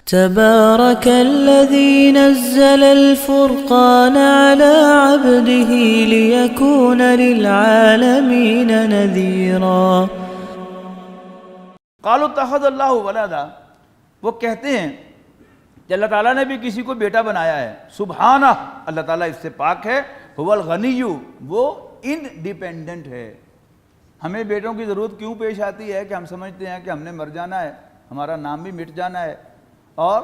تبارك الذي نزل الفرقان على عبده ليكون للعالمين نذيرا۔ قالوا اتخذ اللہ ولدا، وہ کہتے ہیں کہ اللہ تعالیٰ نے بھی کسی کو بیٹا بنایا ہے۔ سبحانہ، اللہ تعالیٰ اس سے پاک ہے۔ هو الغنی، وہ انڈیپینڈنٹ ہے۔ ہمیں بیٹوں کی ضرورت کیوں پیش آتی ہے کہ ہم سمجھتے ہیں کہ ہم نے مر جانا ہے، ہمارا نام بھی مٹ جانا ہے، اور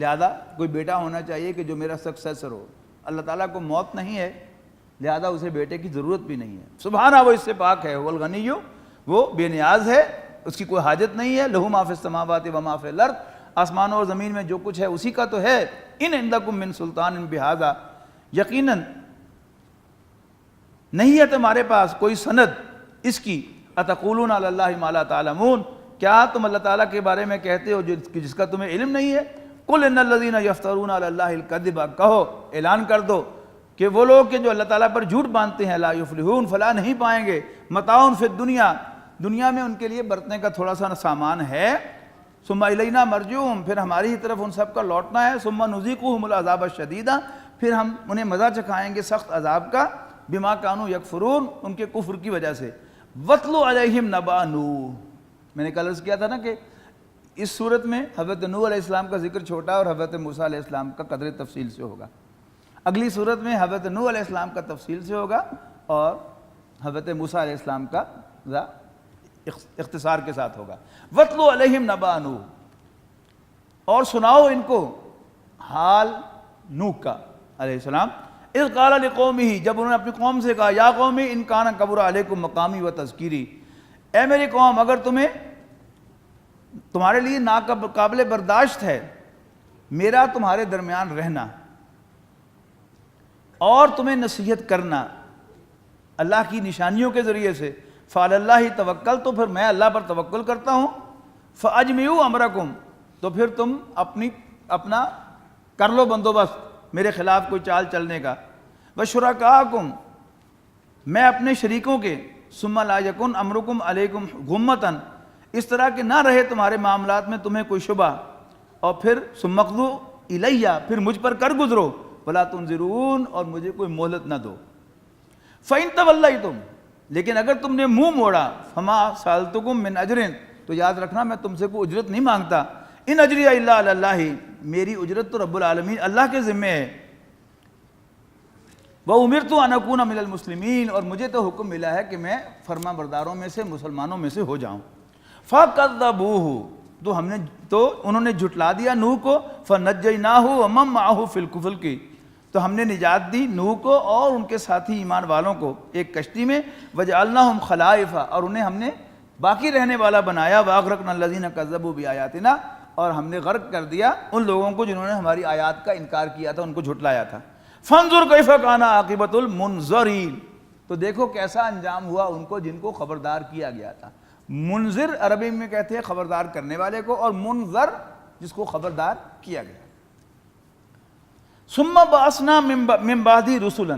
لہذا کوئی بیٹا ہونا چاہیے کہ جو میرا سکسیسر ہو۔ اللہ تعالیٰ کو موت نہیں ہے، لہذا اسے بیٹے کی ضرورت بھی نہیں ہے۔ سبحانہ، وہ اس سے پاک ہے۔ هو الغنی، وہ بے نیاز ہے، اس کی کوئی حاجت نہیں ہے۔ لہ ما فی السماوات و ما فی الارض، آسمانوں اور زمین میں جو کچھ ہے اسی کا تو ہے۔ ان عندکم من سلطان بہذا، یقیناً نہیں ہے تمہارے پاس کوئی سند اس کی۔ اتقولون علی اللہ ما لا تعلمون، کیا تم اللہ تعالیٰ کے بارے میں کہتے ہو جس کا تمہیں علم نہیں ہے؟ قل ان الذین یفترون علی اللہ الکذب، کہو، اعلان کر دو کہ وہ لوگ کہ جو اللہ تعالیٰ پر جھوٹ باندھتے ہیں، لا یفلحون، فلاح نہیں پائیں گے۔ متاع فی الدنیا، دنیا میں ان کے لیے برتنے کا تھوڑا سا سامان ہے۔ ثم الینا مرجعہم، پھر ہماری ہی طرف ان سب کا لوٹنا ہے۔ ثم نذیقہم العذاب الشدید، پھر ہم انہیں مزہ چکھائیں گے سخت عذاب کا۔ بما کانوا یکفرون، ان کے کفر کی وجہ سے۔ واتلو علیہم نبأ نوح، میں نے کل عرض کیا تھا نا کہ اس صورت میں حضرت نوح علیہ السلام کا ذکر چھوٹا اور حضرت موسیٰ علیہ السلام کا قدر تفصیل سے ہوگا۔ اگلی صورت میں حضرت نوح علیہ السلام کا تفصیل سے ہوگا اور حضرت موسیٰ علیہ السلام کا اختصار کے ساتھ ہوگا۔ واتلو علیہم نبأ نوح، اور سناؤ ان کو حال نوح کا علیہ السلام۔ اذ قال لقومہ، جب انہوں نے اپنی قوم سے کہا، یا قوم ان کان کبر علیکم مقامی و تذکیری، اے میری قوم، اگر تمہارے لیے ناقابل برداشت ہے میرا تمہارے درمیان رہنا اور تمہیں نصیحت کرنا اللہ کی نشانیوں کے ذریعے سے، فعلی اللہ توکل، تو پھر میں اللہ پر توکل کرتا ہوں۔ فاجمعوا امرکم، تو پھر تم اپنا کر لو بندوبست میرے خلاف کوئی چال چلنے کا۔ وشرکاکم، میں اپنے شریکوں کے، ثم لا یکن امرکم علیکم غمۃ، اس طرح کہ نہ رہے تمہارے معاملات میں تمہیں کوئی شبہ، اور پھر ثم اقضوا الیہ، پھر مجھ پر کر گزرو، ولا تنظرون، اور مجھے کوئی مہلت نہ دو۔ فإن تولیتم، لیکن اگر تم نے منہ موڑا، فما سألتکم من اجر، تو یاد رکھنا میں تم سے کوئی اجرت نہیں مانگتا۔ ان اجری الا علی اللہ، میری اجرت تو رب العالمین اللہ کے ذمے ہے۔ وَأُمِرْتُ أَنْ أَكُونَ مِنَ الْمُسْلِمِينَ، اور مجھے تو حکم ملا ہے کہ میں فرما برداروں میں سے، مسلمانوں میں سے ہو جاؤں۔ فَكَذَّبُوهُ، تو انہوں نے جھٹلا دیا نوح کو۔ فَنَجَّيْنَاهُ وَمَن مَّعَهُ فِي الْفُلْكِ، تو ہم نے نجات دی نوح کو اور ان کے ساتھی ایمان والوں کو ایک کشتی میں۔ وَجَعَلْنَاهُمْ خَلَائِفَ، اور انہیں ہم نے باقی رہنے والا بنایا۔ وَأَغْرَقْنَا الَّذِينَ كَذَّبُوا بِآيَاتِنَا، اور ہم نے غرق کر دیا ان لوگوں کو جنہوں نے ہماری آیات کا انکار کیا تھا، ان کو جھٹلایا تھا۔ فانظر کیف کان عاقبۃ المنذرین، تو دیکھو کیسا انجام ہوا ان کو جن کو خبردار کیا گیا تھا۔ منذر عربی میں کہتے ہیں خبردار کرنے والے کو، اور منذر جس کو خبردار کیا گیا۔ ثم بعثنا من بعدہ رسلا،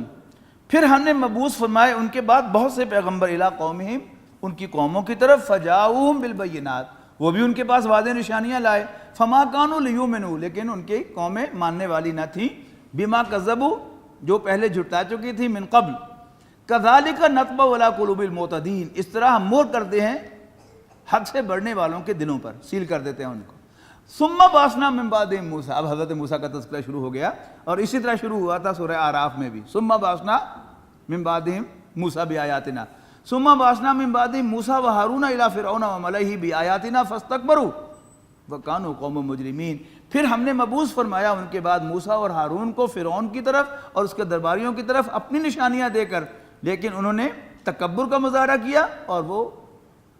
پھر ہم نے مبعوث فرمائے ان کے بعد بہت سے پیغمبر، الی قومہم، ان کی قوموں کی طرف۔ فجاؤہم بالبینات، وہ بھی ان کے پاس واضح نشانیاں لائے۔ فما کانوا لیؤمنوا، لیکن ان کی قومیں ماننے والی نہ تھیں۔ بما کذبوا، جو پہلے جھٹلا چکی تھی، من قبل۔ کذالک نطبع علی قلوب المعتدین، اس طرح ہم مہر کرتے ہیں حد سے بڑھنے والوں کے دلوں پر، سیل کر دیتے ہیں ان کو۔ ثم بعثنا من بعدہم موسیٰ، اب حضرت موسیٰ کا تذکرہ شروع ہو گیا، اور اسی طرح شروع ہوا تھا سورہ اعراف میں بھی۔ ثم بعثنا من بعدہم موسیٰ بآیاتنا، ثم بعثنا من بعدہم موسیٰ وہارون الی فرعون وملئہ بآیاتنا فاستکبروا وکانوا قوما مجرمین، پھر ہم نے مبعوث فرمایا ان کے بعد موسیٰ اور ہارون کو فرعون کی طرف اور اس کے درباریوں کی طرف اپنی نشانیاں دے کر، لیکن انہوں نے تکبر کا مظاہرہ کیا اور وہ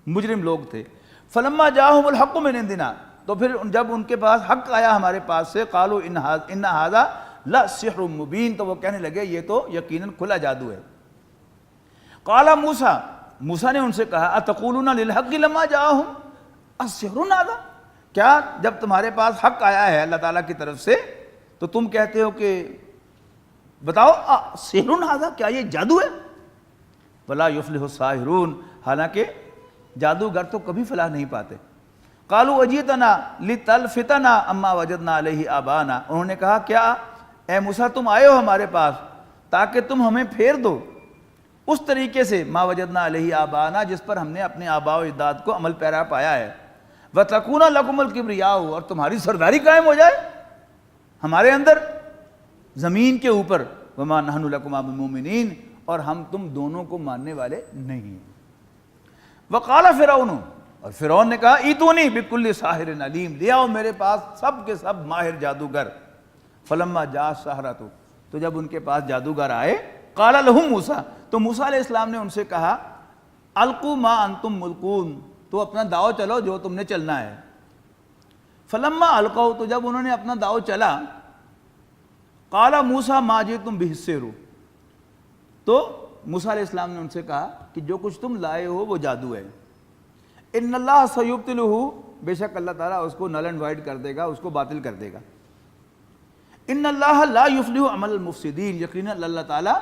مجرم لوگ تھے۔ فلما جاءہم الحق من عندنا، تو پھر جب ان کے پاس حق آیا ہمارے پاس سے، قالوا ان ھذا لسحر مبین، تو وہ کہنے لگے یہ تو یقیناً کھلا جادو ہے۔ قال موسیٰ، موسیٰ نے ان سے کہا، اتقولون للحق لما جاءہم السحر ھذا، کیا جب تمہارے پاس حق آیا ہے اللہ تعالیٰ کی طرف سے تو تم کہتے ہو کہ بتاؤ سحر ھذا، کیا یہ جادو ہے؟ ولا یفلح الساحرون، حالانکہ جادوگر تو کبھی فلاح نہیں پاتے۔ قالوا اجیتنا لتلفتنا اما وجدنا علیہ آبانا، انہوں نے کہا کیا اے موسیٰ تم آئے ہو ہمارے پاس تاکہ تم ہمیں پھیر دو اس طریقے سے ما وجدنا علیہ آبانا جس پر ہم نے اپنے آباء و اجداد کو عمل پیرا پایا ہے، وَتَكُونَ لَكُمُ الْكِبْرِيَاءُ، اور تمہاری سرداری قائم ہو جائے ہمارے اندر زمین کے اوپر، وَمَا نَحْنُ لَكُمَا بِمُؤْمِنِينَ، اور ہم تم دونوں کو ماننے والے نہیں ہیں۔ وَقَالَ فِرْعَوْنُ، اور فرعون نے کہا ایتونی بِكُلِّ سَاحِرٍ عَلِيمٍ، لے آؤ میرے پاس سب کے سب ماہر جادوگر۔ فَلَمَّا جَاءَ السَّحَرَةُ، تو جب ان کے پاس جادوگر آئے، قَالَ لَهُم موسیٰ، تو موسیٰ علیہ السلام نے ان سے کہا القوا ما انتم ملقون، تو اپنا داؤ چلو جو تم نے چلنا ہے۔ فلما القوا، تو جب انہوں نے اپنا داؤ چلا، قال موسیٰ ما جئتم بہ السحر، تو موسیٰ علیہ السلام نے ان سے کہا کہ جو کچھ تم لائے ہو وہ جادو ہے۔ ان اللہ سیبطلہ، بے شک اللہ تعالیٰ اس کو نل اینڈ وائڈ کر دے گا، اس کو باطل کر دے گا۔ ان اللہ لا یفلح عمل المفسدین، یقیناً اللہ تعالیٰ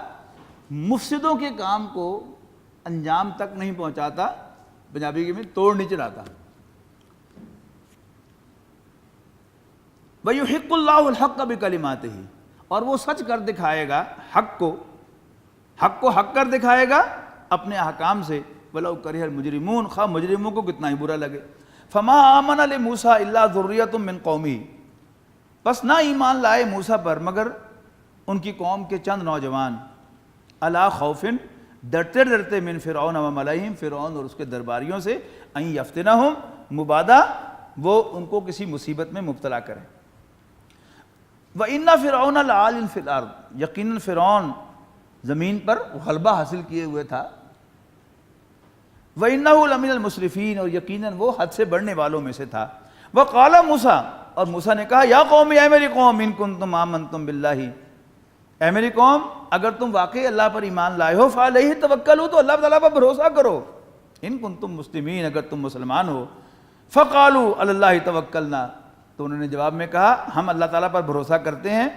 مفسدوں کے کام کو انجام تک نہیں پہنچاتا، پنجابی میں توڑ نہیں چلاتا۔ وَيُحِقُّ اللَّهُ الْحَقَّ بِكَلِمَاتِهِ، اور وہ سچ کر دکھائے گا حق کو حق کر دکھائے گا اپنے احکام سے، وَلَوْ كَرِهَ الْمُجْرِمُونَ، خواہ مجرموں کو کتنا ہی برا لگے۔ فَمَا آمَنَ لِمُوسَىٰ إِلَّا ذُرِّيَّةٌ مِّن قَوْمِهِ، بس نہ ایمان لائے موسیٰ پر مگر ان کی قوم کے چند نوجوان، عَلَىٰ خَوْفٍ، ڈرتے ڈرتے، من فرعون و ملئہم، فرعون اور اس کے درباریوں سے، ان یفتنہم، مبادہ وہ ان کو کسی مصیبت میں مبتلا کریں۔ وَإِنَّ فِرْعَوْنَ لَعَالٍ فِي الْأَرْضِ، یقیناً فرعون زمین پر غلبہ حاصل کیے ہوئے تھا۔ وَإِنَّهُ لَمِنَ الْمُسْرِفِينَ، اور یقیناً وہ حد سے بڑھنے والوں میں سے تھا۔ وَقَالَ موسیٰ، اور موسیٰ نے کہا یا قوم، اے میری قوم، ان کنتم آمنتم باللہ، اے میری قوم اگر تم واقعی اللہ پر ایمان لائے ہو، فعلیہ توکلوا، تو اللہ تعالیٰ پر بھروسہ کرو، ان کنتم مسلمین، اگر تم مسلمان ہو۔ فقالوا علی اللہ توکلنا، تو انہوں نے جواب میں کہا ہم اللہ تعالیٰ پر بھروسہ کرتے ہیں۔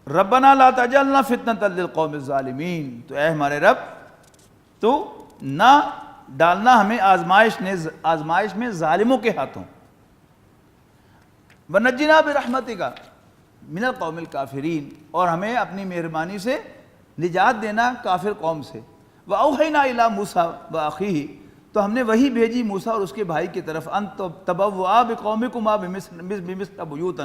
ربنا لا تجعلنا فتنۃ للقوم الظالمین، تو اے ہمارے رب تو نہ ڈالنا ہمیں آزمائش میں ظالموں کے ہاتھوں۔ ونجنا برحمتک من القوم الکافرین، اور ہمیں اپنی مہربانی سے نجات دینا کافر قوم سے۔ واوحینا الی موسیٰ واخیہ، تو ہم نے وہی بھیجی موسیٰ اور اس کے بھائی کی طرف، ان تبوآ بقومکما بمصر بیوتا،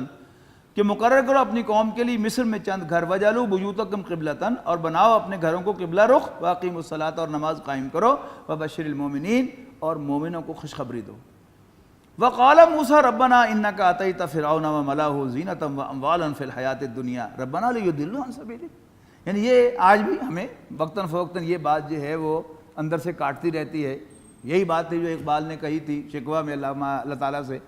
کہ مقرر کرو اپنی قوم کے لیے مصر میں چند گھر، وجعلوا بیوتکم قبلۃ، اور بناؤ اپنے گھروں کو قبلہ رخ، واقیموا الصلاۃ، اور نماز قائم کرو، وبشر المؤمنین، اور مومنوں کو خوشخبری دو۔ وقال موسیٰ ربنا انک آتیت فرعون وملأہ زینۃ واموالا فی الحیاۃ الدنیا ربنا لیضلوا عن سبیلک، یعنی یہ آج بھی ہمیں وقتاً فوقتاً یہ بات جو ہے وہ اندر سے کاٹتی رہتی ہے۔ یہی بات تھی جو اقبال نے کہی تھی شکوہ میں اللہ تعالیٰ سے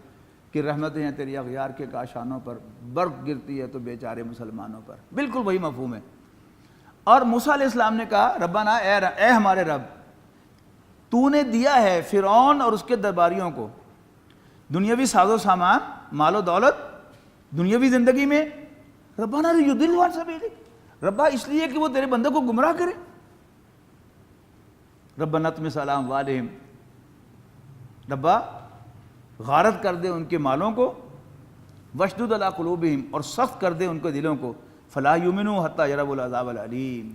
کہ رحمتیں ہیں تیری اغیار کے کاشانوں پر، برف گرتی ہے تو بیچارے مسلمانوں پر، بالکل وہی مفہوم ہے۔ اور موسیٰ علیہ السلام نے کہا ربنا، اے ہمارے رب، تو نے دیا ہے فرعون اور اس کے درباریوں کو دنیاوی ساز و سامان، مال و دولت دنیاوی زندگی میں، ربنا لیضلوا عن سبیلک، ربا اس لیے کہ وہ تیرے بندے کو گمراہ کرے۔ ربنا اطمس علی اموالہم، ربا غارت کر دے ان کے مالوں کو، واشدد علی قلوبہم، اور سخت کر دے ان کے دلوں کو، فلا یؤمنوا حتی یروا العذاب العلیم،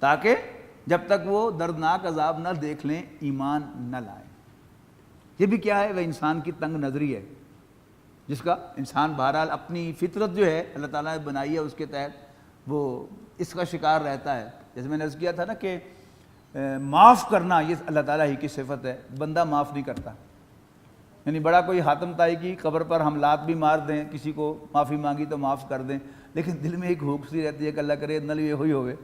تاکہ جب تک وہ دردناک عذاب نہ دیکھ لیں ایمان نہ لائیں۔ یہ بھی کیا ہے؟ وہ انسان کی تنگ نظری ہے، جس کا انسان بہرحال اپنی فطرت جو ہے اللہ تعالیٰ نے بنائی ہے اس کے تحت وہ اس کا شکار رہتا ہے۔ جیسے میں نے عرض کیا تھا نا کہ معاف کرنا یہ اللہ تعالیٰ ہی کی صفت ہے، بندہ معاف نہیں کرتا۔ یعنی بڑا کوئی حاتم طائی کی قبر پر ہم لات بھی مار دیں، کسی کو معافی مانگی تو معاف کر دیں، لیکن دل میں ایک ہوپ سی رہتی ہے کہ اللہ کرے نل یہ ہوئی ہوئے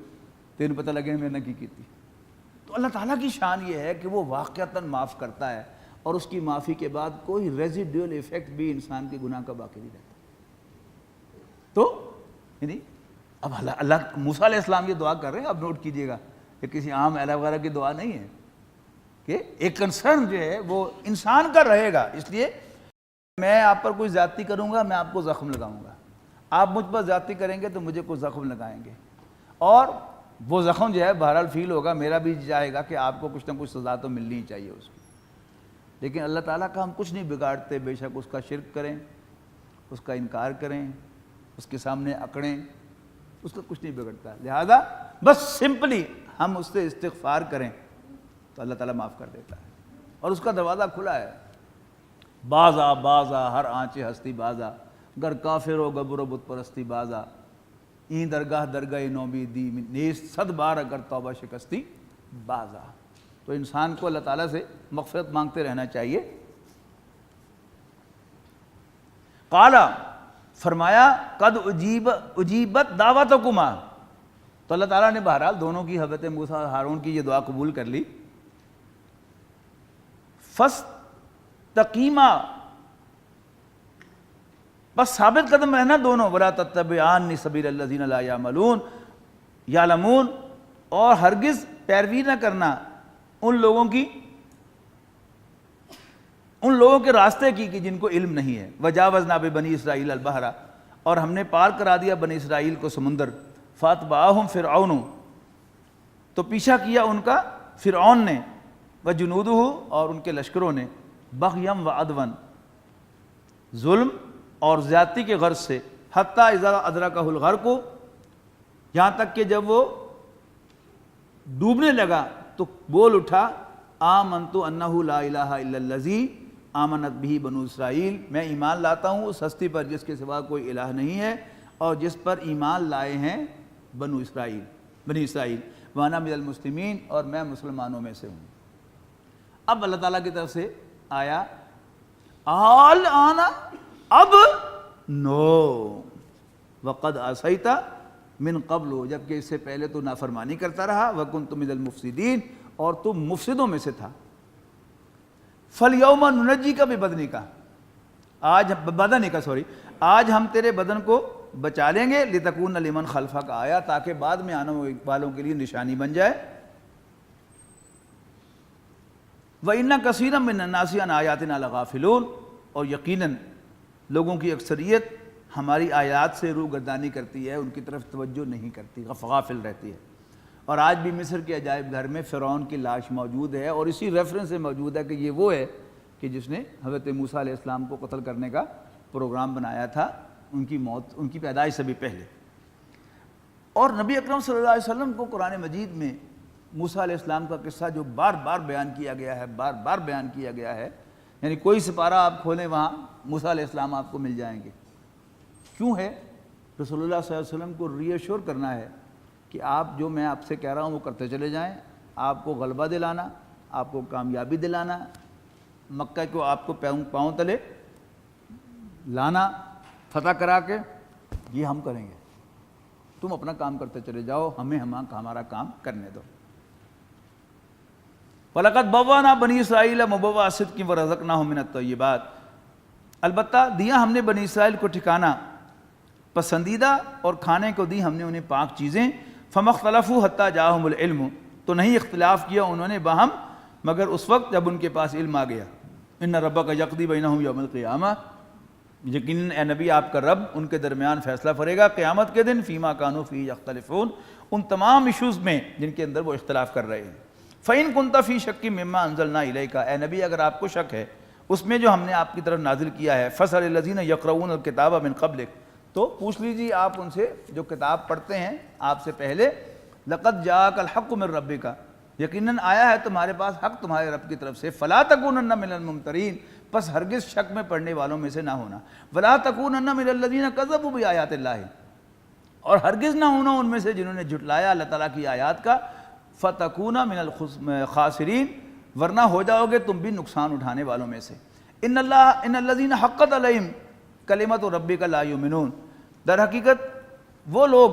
تین پتہ لگے میں نے کی تھی۔ تو اللہ تعالیٰ کی شان یہ ہے کہ وہ واقعتاً معاف کرتا ہے، اور اس کی معافی کے بعد کوئی ریزیڈیول ایفیکٹ بھی انسان کے گناہ کا باقی نہیں رہتا۔ تو یعنی اب اللہ موسیٰ علیہ السلام یہ دعا کر رہے ہیں، اب نوٹ کیجئے گا کہ کسی عام اعلیٰ وغیرہ کی دعا نہیں ہے، کہ ایک کنسرن جو ہے وہ انسان کا رہے گا۔ اس لیے میں آپ پر کوئی زیادتی کروں گا میں آپ کو زخم لگاؤں گا، آپ مجھ پر زیادتی کریں گے تو مجھے کوئی زخم لگائیں گے، اور وہ زخم جو ہے بہرحال فیل ہوگا، میرا بھی چاہے گا کہ آپ کو کچھ نہ کچھ سزا تو ملنی ہی چاہیے اس کی۔ لیکن اللہ تعالیٰ کا ہم کچھ نہیں بگاڑتے، بے شک اس کا شرک کریں، اس کا انکار کریں، اس کے سامنے اکڑیں، اس کا کچھ نہیں بگڑتا. لہذا بس سمپلی ہم اس سے استغفار کریں تو اللہ تعالیٰ معاف کر دیتا ہے، اور اس کا دروازہ کھلا ہے. بازا بازا ہر آنچے ہستی بازا، گر کافر و گبر و بت پرستی بازا، این درگاہ درگاہ نومیدی نیست، صد بار اگر توبہ شکستی بازا. تو انسان کو اللہ تعالیٰ سے مغفرت مانگتے رہنا چاہیے. قالا فرمایا قد اجیبت دعوتکما، تو اللہ تعالیٰ نے بہرحال دونوں کی، حضرت موسیٰ اور ہارون کی یہ دعا قبول کر لی. فاستقیما، بس ثابت قدم رہنا دونوں، ولا تتبعان سبیل الذین لا یعلمون، اور ہرگز پیروی نہ کرنا ان لوگوں کے راستے کی کہ جن کو علم نہیں ہے. وجاوزنا ببنی اسرائیل البحر، اور ہم نے پار کرا دیا بنی اسرائیل کو سمندر. فاتبعہم فرعون، تو پیچھا کیا ان کا فرعون نے، وجنودہ، اور ان کے لشکروں نے، بغیم وعدوا، ظلم اور زیادتی کے غرض سے، حتیٰ اذا ادرکہ الغرق، یہاں تک کہ جب وہ ڈوبنے لگا تو بول اٹھا، آمنت انہ لا الہ الا الذی آمنت بہ بنو اسرائیل، میں ایمان لاتا ہوں اس ہستی پر جس کے سوا کوئی الہ نہیں ہے اور جس پر ایمان لائے ہیں بنی اسرائیل، وانا من المسلمین، اور میں مسلمانوں میں سے ہوں. اب اللہ تعالیٰ کی طرف سے آیا الآن، اب نو، وقد عصیت من قبل، جبکہ اس سے پہلے تو نافرمانی کرتا رہا، وکنت من المفسدین، اور تم مفسدوں میں سے تھا. فالیوم ننجیک ببدنک، آج ہم تیرے بدن کو بچا لیں گے، لتکون لمن خلفک آیا، تاکہ بعد میں آنے والوں کے لیے نشانی بن جائے. وَإِنَّ كَثِيرًا مِّنَ النَّاسِ عَنْ آیَاتِنَا لَغَافِلُونَ، اور یقیناً لوگوں کی اکثریت ہماری آیات سے روگردانی کرتی ہے، ان کی طرف توجہ نہیں کرتی، غافل رہتی ہے. اور آج بھی مصر کے عجائب گھر میں فرعون کی لاش موجود ہے، اور اسی ریفرنس سے موجود ہے کہ یہ وہ ہے کہ جس نے حضرت موسیٰ علیہ السلام کو قتل کرنے کا پروگرام بنایا تھا ان کی موت، ان کی پیدائش سے بھی پہلے. اور نبی اکرم صلی اللہ علیہ وسلم کو قرآن مجید میں موسیٰ علیہ السلام کا قصہ جو بار بار بیان کیا گیا ہے، یعنی کوئی سپارہ آپ کھولیں وہاں موسیٰ علیہ السلام آپ کو مل جائیں گے. کیوں ہے؟ رسول اللہ صلی اللہ علیہ وسلم کو ری ایشور کرنا ہے کہ آپ جو میں آپ سے کہہ رہا ہوں وہ کرتے چلے جائیں، آپ کو غلبہ دلانا، آپ کو کامیابی دلانا، مکہ کو آپ کو پاؤں تلے لانا، فتح کرا کے، یہ ہم کریں گے، تم اپنا کام کرتے چلے جاؤ، ہمیں ہمارا کام کرنے دو. وَلَقَدْ بَوَّأْنَا بَنِي إِسْرَائِيلَ مُبَوَّعَ صِدْقٍ وَرَزَقْنَاهُم مِّنَ الطَّيِّبَاتِ، البتہ دیا ہم نے بنی اسرائیل کو ٹھکانہ پسندیدہ، اور کھانے کو دی ہم نے انہیں پاک چیزیں. فَمَا اخْتَلَفُوا حَتَّىٰ جَاءَهُمُ الْعِلْمُ، تو نہیں اختلاف کیا انہوں نے باہم مگر اس وقت جب ان کے پاس علم آ گیا. إِنَّ رَبَّكَ يَقْضِي بَيْنَهُمْ يَوْمَ الْقِيَامَةِ، یقیناً اے نبی آپ کا رب ان کے درمیان فیصلہ کرے گا قیامت کے دن، فِيمَا كَانُوا فِيهِ يَخْتَلِفُونَ، ان تمام ایشوز میں جن کے اندر وہ اختلاف کر رہے ہیں. فَإِن كُنتَ فِي شَكٍّ مِّمَّا أَنزَلْنَا إِلَيْكَ، اے نبی اگر آپ کو شک ہے اس میں جو ہم نے آپ کی طرف نازل کیا ہے، فَاسْأَلِ الَّذِينَ يَقْرَؤُونَ الْكِتَابَ مِن قَبْلِكَ، تو پوچھ لیجیے آپ ان سے جو کتاب پڑھتے ہیں آپ سے پہلے. لَقَدْ جَاءَكَ الْحَقُّ مِن رَبِّكَ، یقیناً آیا ہے تمہارے پاس حق تمہارے رب کی طرف سے. فَلَا تَكُونَنَّ مِنَ الْمُمْتَرِينَ، پس ہرگز شک میں پڑنے والوں میں سے نہ ہونا. وَلَا تَكُونَنَّ مِنَ الَّذِينَ كَذَّبُوا بِآيَاتِ اللَّهِ، اور ہرگز نہ ہونا ان میں سے جنہوں نے جھٹلایا اللہ تعالیٰ کی آیات کا. فَتَكُونَ مِنَ الْخَاسِرِينَ، ورنہ ہو جاؤ گے تم بھی نقصان اٹھانے والوں میں سے. ان الذین حقت علیہم کلمۃ ربک لا یؤمنون، در حقیقت وہ لوگ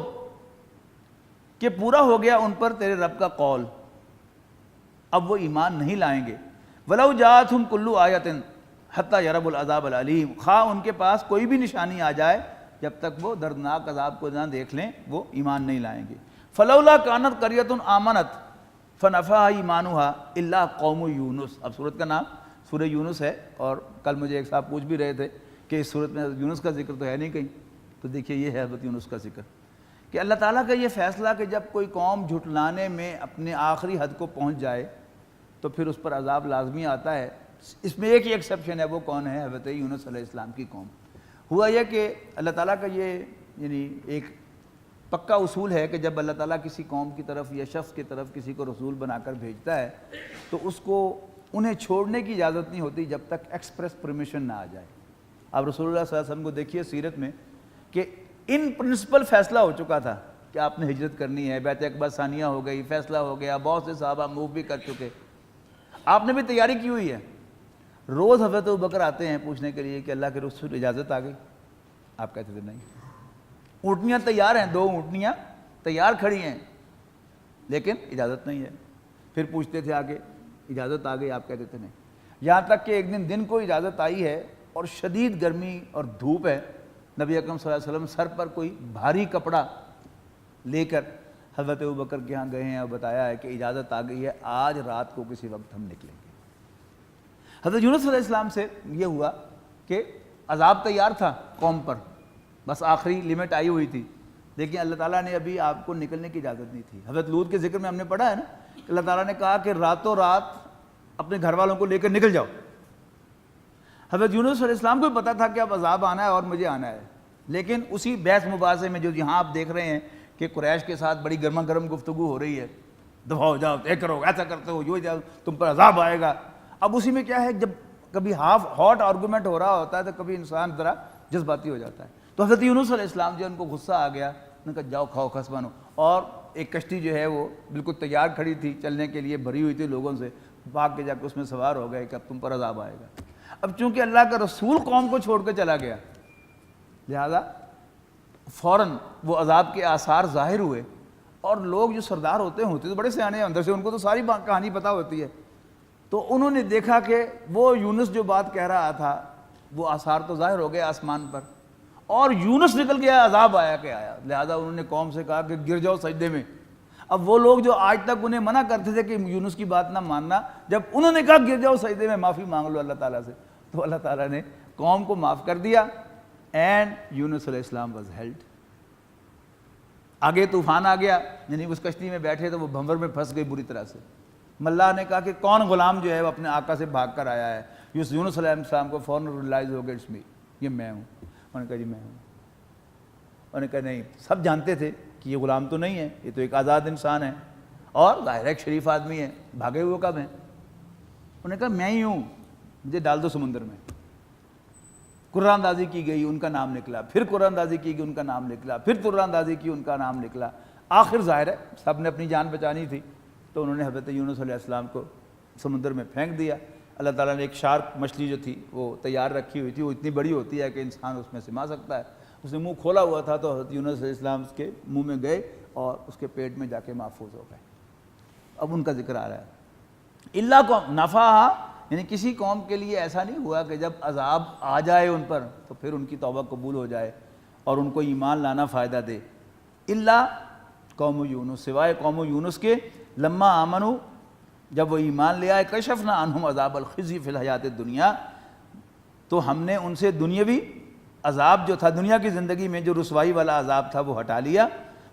کہ پورا ہو گیا ان پر تیرے رب کا قول، اب وہ ایمان نہیں لائیں گے. ولو جاءتہم کل آیۃ حتی یروا العذاب العلیم، خواہ ان کے پاس کوئی بھی نشانی آ جائے جب تک وہ دردناک عذاب کو نہ دیکھ لیں وہ ایمان نہیں لائیں گے. فلولا کانت قریۃ آمنت فنفعھا ایمانھا الا قوم یونس، اب سورت کا نام سورہ یونس ہے، اور کل مجھے ایک صاحب پوچھ بھی رہے تھے کہ اس سورت میں یونس کا ذکر تو ہے نہیں کہیں، تو دیکھیے یہ ہے حضرت یونس کا ذکر کہ اللہ تعالیٰ کا یہ فیصلہ کہ جب کوئی قوم جھٹلانے میں اپنے آخری حد کو پہنچ جائے تو پھر اس پر عذاب لازمی آتا ہے. اس میں ایک ہی ایکسیپشن ہے، وہ کون ہے؟ حضرت یونس علیہ السلام کی قوم۔ ہوا یہ کہ اللہ تعالیٰ کا یہ یعنی ایک پکا اصول ہے کہ جب اللہ تعالیٰ کسی قوم کی طرف یا شخص کی طرف کسی کو رسول بنا کر بھیجتا ہے تو اس کو انہیں چھوڑنے کی اجازت نہیں ہوتی جب تک ایکسپریس پرمیشن نہ آ جائے۔ آپ رسول اللہ صلی اللہ علیہ وسلم کو دیکھیے سیرت میں کہ ان پرنسپل فیصلہ ہو چکا تھا کہ آپ نے ہجرت کرنی ہے، بیعت عقبہ ثانیہ ہو گئی، فیصلہ ہو گیا، بہت سے صحابہ موو بھی کر چکے، آپ نے بھی تیاری کی ہوئی ہے۔ روز حضرت ابوبکر آتے ہیں پوچھنے کے لیے کہ اللہ کے رسول اجازت آ گئی؟ آپ کہتے تھے نہیں، اونٹنیاں تیار ہیں، 2 اونٹنیاں تیار کھڑی ہیں لیکن اجازت نہیں ہے۔ پھر پوچھتے تھے آگے اجازت آ گئی؟ آپ کہتے تھے نہیں۔ یہاں تک کہ ایک دن کو اجازت آئی ہے اور شدید گرمی اور دھوپ ہے، نبی اکرم صلی اللہ علیہ وسلم سر پر کوئی بھاری کپڑا لے کر حضرت ابوبکر کے ہاں گئے ہیں اور بتایا ہے کہ اجازت آ گئی ہے، آج رات کو کسی وقت ہم نکلیں گے۔ حضرت یونس علیہ السلام سے یہ ہوا کہ عذاب تیار تھا قوم پر، بس آخری لمٹ آئی ہوئی تھی، لیکن اللہ تعالیٰ نے ابھی آپ کو نکلنے کی اجازت نہیں تھی۔ حضرت لوط کے ذکر میں ہم نے پڑھا ہے نا کہ اللہ تعالیٰ نے کہا کہ راتوں رات اپنے گھر والوں کو لے کر نکل جاؤ۔ حضرت یونس علیہ السلام کو بھی پتا تھا کہ اب عذاب آنا ہے اور مجھے آنا ہے، لیکن اسی بحث مباحثے میں جو یہاں آپ دیکھ رہے ہیں کہ قریش کے ساتھ بڑی گرما گرم گفتگو ہو رہی ہے، دفاع ہو جاؤ، اے کرو، ایسا کرتے ہو، یہ جاؤ، تم پر عذاب آئے گا۔ اب اسی میں کیا ہے، جب کبھی ہاٹ آرگومنٹ ہو رہا ہوتا ہے تو کبھی انسان ذرا جذباتی ہو جاتا ہے۔ تو حضرت یونس علیہ السلام جو ان کو غصہ آ گیا، انہوں نے کہا جاؤ کھاؤ کھس بنو، اور ایک کشتی جو ہے وہ بالکل تیار کھڑی تھی چلنے کے لیے، بھری ہوئی تھی لوگوں سے، بھاگ کے جا کے اس میں سوار ہو گئے کہ اب تم پر عذاب آئے گا۔ اب چونکہ اللہ کا رسول قوم کو چھوڑ کے چلا گیا، لہذا فوراً وہ عذاب کے آثار ظاہر ہوئے، اور لوگ جو سردار ہوتے تو بڑے سیانے ہیں اندر سے، ان کو تو ساری کہانی پتہ ہوتی ہے، تو انہوں نے دیکھا کہ وہ یونس جو بات کہہ رہا تھا وہ آثار تو ظاہر ہو گئے آسمان پر، اور یونس نکل گیا، عذاب آیا کہ آیا۔ لہذا انہوں نے قوم سے کہا کہ گر جاؤ سجدے میں۔ اب وہ لوگ جو آج تک انہیں منع کرتے تھے کہ یونس کی بات نہ ماننا، جب انہوں نے کہا گر جاؤ سجدے میں، معافی مانگ لو اللہ تعالیٰ سے، تو اللہ تعالیٰ نے قوم کو معاف کر دیا، اینڈ یونس علیہ السلام واز ہیلڈ۔ آگے طوفان آ گیا، یعنی اس کشتی میں بیٹھے تو وہ بھنور میں پھنس گئی بری طرح سے۔ ملا نے کہا کہ کون غلام جو ہے وہ اپنے آقا سے بھاگ کر آیا ہے؟ یونس علیہ السلام کو فوراً ریلائز ہو گیا اٹس می، یہ میں ہوں۔ انہوں نے کہا جی میں ہوں۔ انہوں نے کہا نہیں، سب جانتے تھے کہ یہ غلام تو نہیں ہے، یہ تو ایک آزاد انسان ہے، اور ظاہر ایک شریف آدمی ہے، بھاگے ہوئے کب ہیں؟ انہوں نے کہا میں ہی ہوں، مجھے ڈال دو سمندر میں۔ قرآن اندازی کی گئی، ان کا نام نکلا، پھر قرآن اندازی کی گئی، ان کا نام نکلا، پھر قرآن اندازی کی، ان کا نام نکلا۔ آخر ظاہر ہے سب نے اپنی جان بچانی تھی، تو انہوں نے حضرت یونس علیہ السلام کو سمندر میں پھینک دیا۔ اللہ تعالیٰ نے ایک شارک مچھلی جو تھی وہ تیار رکھی ہوئی تھی، وہ اتنی بڑی ہوتی ہے کہ انسان اس میں سما سکتا ہے، اس نے منہ کھولا ہوا تھا، تو حضرت یونس علیہ السلام اس کے منہ میں گئے اور اس کے پیٹ میں جا کے محفوظ ہو گئے۔ اب ان کا ذکر آ رہا ہے، اللہ کو نفع، یعنی کسی قوم کے لیے ایسا نہیں ہوا کہ جب عذاب آ جائے ان پر تو پھر ان کی توبہ قبول ہو جائے اور ان کو ایمان لانا فائدہ دے۔ اللہ قوم یونس، سوائے قوم یونس کے، لما آمنو، جب وہ ایمان لے آئے، کشفنا عنہم عذاب الخزی فی الحیات الدنیا، تو ہم نے ان سے دنیاوی عذاب جو تھا دنیا کی زندگی میں، جو رسوائی والا عذاب تھا، وہ ہٹا لیا۔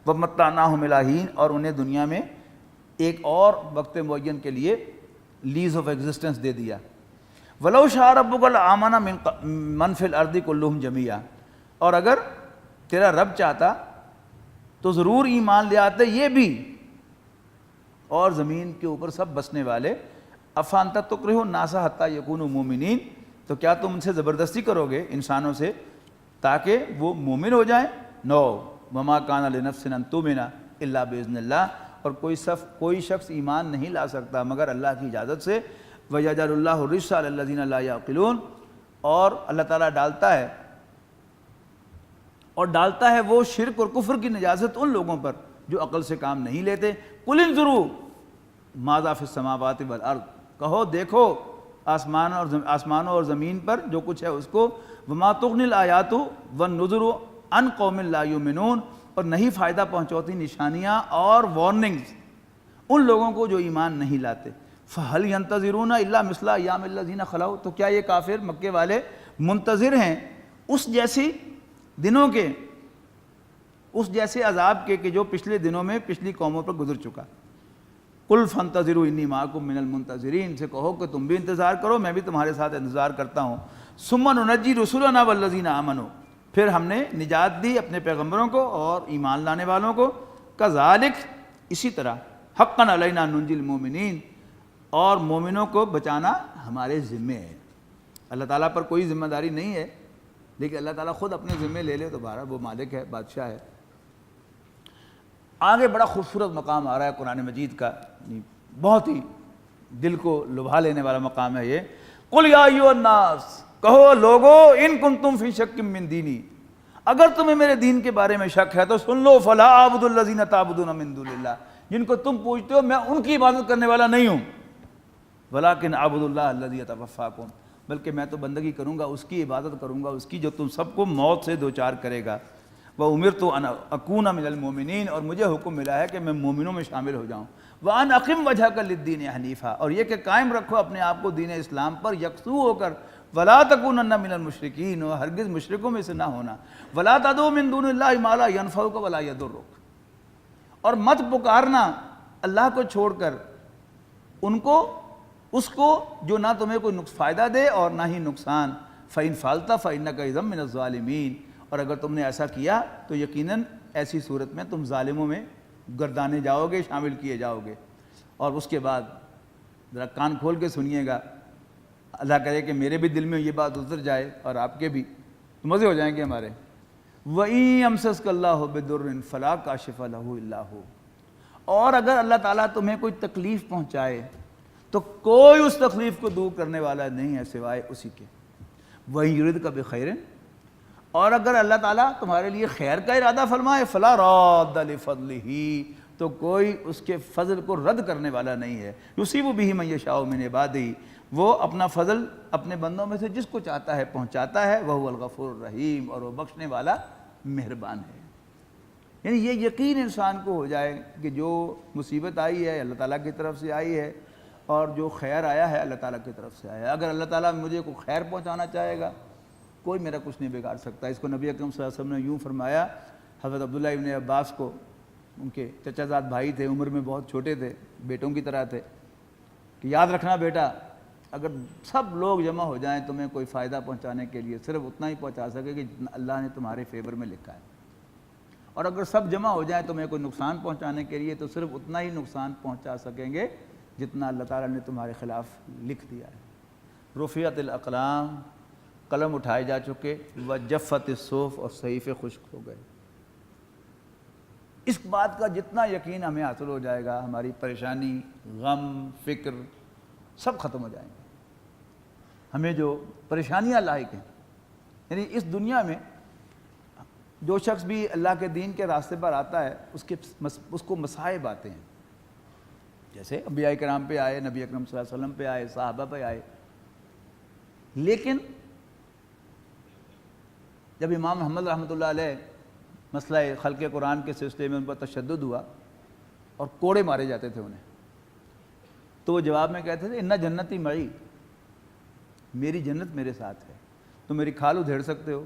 وَمَتَّعْنَاهُمْ إِلَىٰ حِينٍ، اور انہیں دنیا میں ایک اور وقت معین کے لیے لیز آف ایگزسٹنس دے دیا۔ وَلَوْ شَاءَ رَبُّكَ لَآمَنَ مَنْ فِي الْأَرْضِ كُلُّهُمْ جَمِيعًا، اور اگر تیرا رب چاہتا تو ضرور ایمان لے آتے یہ بھی اور زمین کے اوپر سب بسنے والے۔ افانت تکرہ الناس حتی یکونوا مؤمنین، تو کیا تم ان سے زبردستی کرو گے انسانوں سے تاکہ وہ مومن ہو جائیں؟ نو، وما کان لنفس ان تؤمن الا باذن اللہ، اور کوئی شخص ایمان نہیں لا سکتا مگر اللہ کی اجازت سے۔ وَيَجْعَلُ اللَّهُ الرِّجْسَ عَلَى الَّذِينَ لَا يَعْقِلُونَ، اور اللہ تعالیٰ ڈالتا ہے وہ شرک اور کفر کی نجاست ان لوگوں پر جو عقل سے کام نہیں لیتے۔ قُلِ انظُرُوا ماذا فِي السَّمَاوَاتِ وَالْأَرْضِ، کہو دیکھو آسمانوں اور زمین پر جو کچھ ہے اس کو۔ وَمَا تُغْنِ الْآيَاتُ وَالنُّذُرُ عَنْ قَوْمٍ لَا يُؤْمِنُونَ، اور نہیں فائدہ پہنچاتی نشانیاں اور وارننگز ان لوگوں کو جو ایمان نہیں لاتے۔ فَهَلْ يَنْتَظِرُونَ إِلَّا مِثْلَ أَيَّامِ الَّذِينَ خَلَوْا، تو کیا یہ کافر مکے والے منتظر ہیں اس جیسی دنوں کے، اس جیسے عذاب کے کہ جو پچھلے دنوں میں پچھلی قوموں پر گزر چکا۔ قل فانتظروا انی معکم من المنتظرین، سے کہو کہ تم بھی انتظار کرو، میں بھی تمہارے ساتھ انتظار کرتا ہوں۔ ثم ننجی رسلنا والذین آمنوا، پھر ہم نے نجات دی اپنے پیغمبروں کو اور ایمان لانے والوں کو، کذالک، اسی طرح، حقا علینا ننجی المؤمنین، اور مومنوں کو بچانا ہمارے ذمے ہے۔ اللہ تعالیٰ پر کوئی ذمہ داری نہیں ہے، لیکن اللہ تعالیٰ خود اپنے ذمے لے لے تو بہرحال وہ مالک ہے، بادشاہ ہے۔ آگے بڑا خوبصورت مقام آ رہا ہے قرآن مجید کا، بہت ہی دل کو لبھا لینے والا مقام ہے یہ۔ قل یا ایھا الناس، کہو لوگو، ان کنتم فی شک من دینی، اگر تمہیں میرے دین کے بارے میں شک ہے تو سن لو، فلا اعبد الذین تعبدون من دون اللہ، جن کو تم پوجتے ہو میں ان کی عبادت کرنے والا نہیں ہوں، ولکن اعبد اللہ الذی یتوفاکم، بلکہ میں تو بندگی کروں گا، اس کی عبادت کروں گا، اس کی جو تم سب کو موت سے دوچار کرے گا۔ وَأُمِرْتُ أَنْ أَكُونَ مِنَ الْمُؤْمِنِينَ، اور مجھے حکم ملا ہے کہ میں مومنوں میں شامل ہو جاؤں۔ وَأَنْ أَقِمْ وَجْهَكَ لِلدِّينِ حَنِيفًا، اور یہ کہ قائم رکھو اپنے آپ کو دین اسلام پر یکسو ہو کر، وَلَا تَكُونَنَّ مِنَ الْمُشْرِكِينَ، اور ہرگز مشرکوں میں سے نہ ہونا، وَلَا تَدْعُ مِن دُونِ اللَّهِ مَا لَا يَنفَعُكَ وَلَا يَضُرُّكَ، اور مت پکارنا اللہ کو چھوڑ کر اس کو جو نہ تمہیں کوئی فائدہ دے اور نہ ہی نقصان، فَإِنْ فَعَلْتَ فَإِنَّكَ إِذًا مِنَ الظَّالِمِينَ، اور اگر تم نے ایسا کیا تو یقیناً ایسی صورت میں تم ظالموں میں گردانے جاؤ گے، شامل کیے جاؤ گے۔ اور اس کے بعد ذرا کان کھول کے سنیے گا، اللہ کرے کہ میرے بھی دل میں یہ بات اتر جائے اور آپ کے بھی، تو مزے ہو جائیں گے ہمارے۔ وَإِن يَمْسَسْكَ اللَّهُ بِضُرٍّ فَلَا كَاشِفَ لَهُ إِلَّا هُوَ، اور اگر اللہ تعالیٰ تمہیں کوئی تکلیف پہنچائے تو کوئی اس تکلیف کو دور کرنے والا نہیں ہے سوائے اسی کے۔ وَإِن يُرِدْكَ بِخَيْرٍ، اور اگر اللہ تعالیٰ تمہارے لیے خیر کا ارادہ فرمائے، فلا راد لفضلہ، تو کوئی اس کے فضل کو رد کرنے والا نہیں ہے۔ یصیب بہ من یشاء من عبادہ، وہ اپنا فضل اپنے بندوں میں سے جس کو چاہتا ہے پہنچاتا ہے، وہو الغفور الرحیم، اور وہ بخشنے والا مہربان ہے۔ یعنی یہ یقین انسان کو ہو جائے کہ جو مصیبت آئی ہے اللہ تعالیٰ کی طرف سے آئی ہے، اور جو خیر آیا ہے اللہ تعالیٰ کی طرف سے آیا ہے۔ اگر اللہ تعالیٰ مجھے کوئی خیر پہنچانا چاہے گا، کوئی میرا کچھ نہیں بگاڑ سکتا۔ اس کو نبی اکرم صلی اللہ علیہ وسلم نے یوں فرمایا، حضرت عبداللہ ابن عباس کو، ان کے چچا زاد بھائی تھے، عمر میں بہت چھوٹے تھے، بیٹوں کی طرح تھے، کہ یاد رکھنا بیٹا، اگر سب لوگ جمع ہو جائیں تمہیں کوئی فائدہ پہنچانے کے لیے، صرف اتنا ہی پہنچا سکے کہ جتنا اللہ نے تمہارے فیور میں لکھا ہے، اور اگر سب جمع ہو جائیں تمہیں کوئی نقصان پہنچانے کے لیے تو صرف اتنا ہی نقصان پہنچا سکیں گے جتنا اللہ تعالیٰ نے تمہارے خلاف لکھ دیا ہے۔ رفعت الاقلام، قلم اٹھائے جا چکے، وجفت الصحف، اور صحیفے خشک ہو گئے۔ اس بات کا جتنا یقین ہمیں حاصل ہو جائے گا، ہماری پریشانی، غم، فکر سب ختم ہو جائیں گے۔ ہمیں جو پریشانیاں لاحق ہیں، یعنی اس دنیا میں جو شخص بھی اللہ کے دین کے راستے پر آتا ہے اس کو مصائب آتے ہیں، جیسے انبیاء کرام پہ آئے، نبی اکرم صلی اللہ علیہ وسلم پہ آئے، صحابہ پہ آئے، لیکن جب امام محمد رحمۃ اللہ علیہ مسئلہ خلق قرآن کے سلسلے میں ان پر تشدد ہوا اور کوڑے مارے جاتے تھے انہیں، تو وہ جواب میں کہتے تھے، ان جنتی معی، میری جنت میرے ساتھ ہے، تم میری کھال ادھیڑ سکتے ہو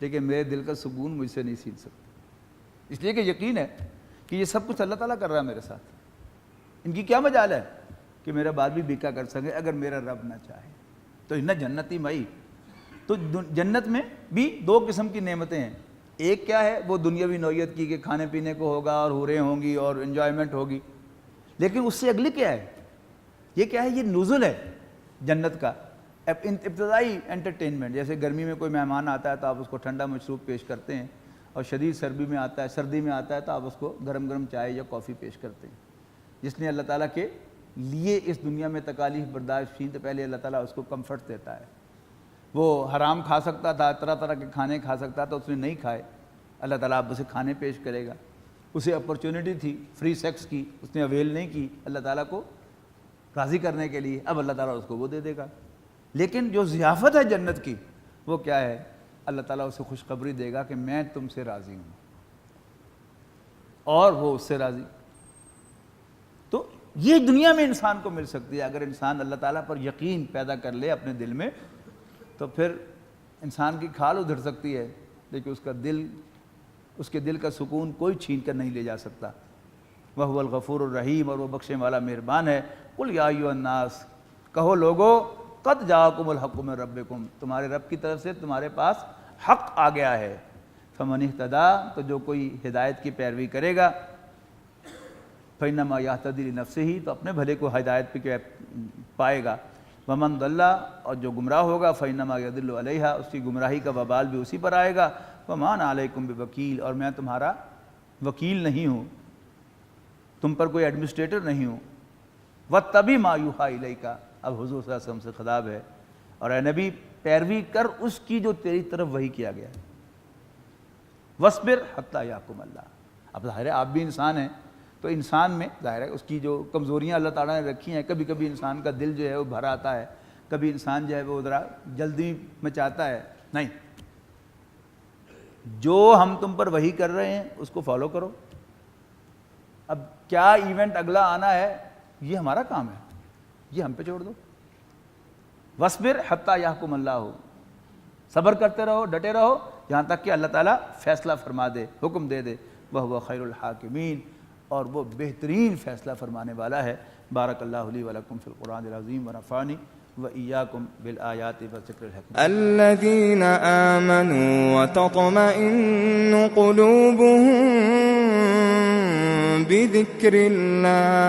لیکن میرے دل کا سکون مجھ سے نہیں چھین سکتے، اس لیے کہ یقین ہے کہ یہ سب کچھ اللہ تعالیٰ کر رہا ہے میرے ساتھ، ان کی کیا مجال ہے کہ میرا بات بھی بیکا کر سکے اگر میرا رب نہ چاہے۔ تو ان جنتی معی، تو جنت میں بھی دو قسم کی نعمتیں ہیں، ایک کیا ہے وہ دنیاوی نوعیت کی کہ کھانے پینے کو ہوگا اور حوریں ہوں گی اور انجوائمنٹ ہوگی، لیکن اس سے اگلی کیا ہے، یہ کیا ہے، یہ نزل ہے جنت کا، ابتدائی انٹرٹینمنٹ۔ جیسے گرمی میں کوئی مہمان آتا ہے تو آپ اس کو ٹھنڈا مشروب پیش کرتے ہیں، اور شدید سردی میں آتا ہے تو آپ اس کو گرم گرم چائے یا کافی پیش کرتے ہیں۔ جس نے اللہ تعالیٰ کے لیے اس دنیا میں تکالیف برداشت کی تو پہلے اللہ تعالیٰ اس کو کمفرٹ دیتا ہے۔ وہ حرام کھا سکتا تھا، طرح طرح کے کھانے کھا سکتا تھا، اس نے نہیں کھائے، اللہ تعالیٰ اب اسے کھانے پیش کرے گا۔ اسے اپرچونٹی تھی فری سیکس کی، اس نے اویل نہیں کی اللہ تعالیٰ کو راضی کرنے کے لیے، اب اللہ تعالیٰ اس کو وہ دے دے گا۔ لیکن جو ضیافت ہے جنت کی وہ کیا ہے، اللہ تعالیٰ اسے خوشخبری دے گا کہ میں تم سے راضی ہوں، اور وہ اس سے راضی۔ تو یہ دنیا میں انسان کو مل سکتی ہے، اگر انسان اللہ تعالیٰ پر یقین پیدا کر لے اپنے دل میں تو پھر انسان کی کھال ادھر سکتی ہے لیکن اس کے دل کا سکون کوئی چھین کر نہیں لے جا سکتا۔ وہو الغفور الرحیم، اور وہ بخشنے والا مہربان ہے۔ قل یا ایھا الناس، کہو لوگو، قد جاءکم الحق من ربکم، تمہارے رب کی طرف سے تمہارے پاس حق آ گیا ہے۔ فمن اہتدیٰ، تو جو کوئی ہدایت کی پیروی کرے گا، فإنما یہتدی لنفسہ، تو اپنے بھلے کو ہدایت پہ پائے گا۔ ومن ضل، اور جو گمراہ ہوگا، فإنما یضل علیہا، اس کی گمراہی کا وبال بھی اسی پر آئے گا۔ وما انا علیکم بوکیل، اور میں تمہارا وکیل نہیں ہوں، تم پر کوئی ایڈمنسٹریٹر نہیں ہوں۔ واتبع ما یوحی الیک، اب حضور صلی اللہ علیہ وسلم سے خطاب ہے، اور اے نبی پیروی کر اس کی جو تیری طرف وحی کیا گیا ہے۔ وَاصْبِرْ حَتَّى يَحْكُمَ اللَّهُ، اب ظاہر ہے آپ بھی انسان ہیں، تو انسان میں ظاہر ہے اس کی جو کمزوریاں اللہ تعالیٰ نے رکھی ہیں، کبھی کبھی انسان کا دل جو ہے وہ بھر آتا ہے، کبھی انسان جو ہے وہ ذرا جلدی مچاتا ہے۔ نہیں، جو ہم تم پر وحی کر رہے ہیں اس کو فالو کرو۔ اب کیا ایونٹ اگلا آنا ہے یہ ہمارا کام ہے، یہ ہم پہ چھوڑ دو۔ وَاصْبِرْ حَتَّى يَحْكُمَ اللَّهُ، صبر کرتے رہو، ڈٹے رہو، یہاں تک کہ اللہ تعالیٰ فیصلہ فرما دے، حکم دے دے۔ وَهُوَ خَيْرُ الْحَاكِمِينَ، اور وہ بہترین فیصلہ فرمانے والا ہے۔ بارک اللہ لی ولکم فی القرآن العظیم ونفعنی وإیاکم بالآیات والذکر الحکیم۔ الذین آمنوا وتطمئن قلوبهم بذکر اللہ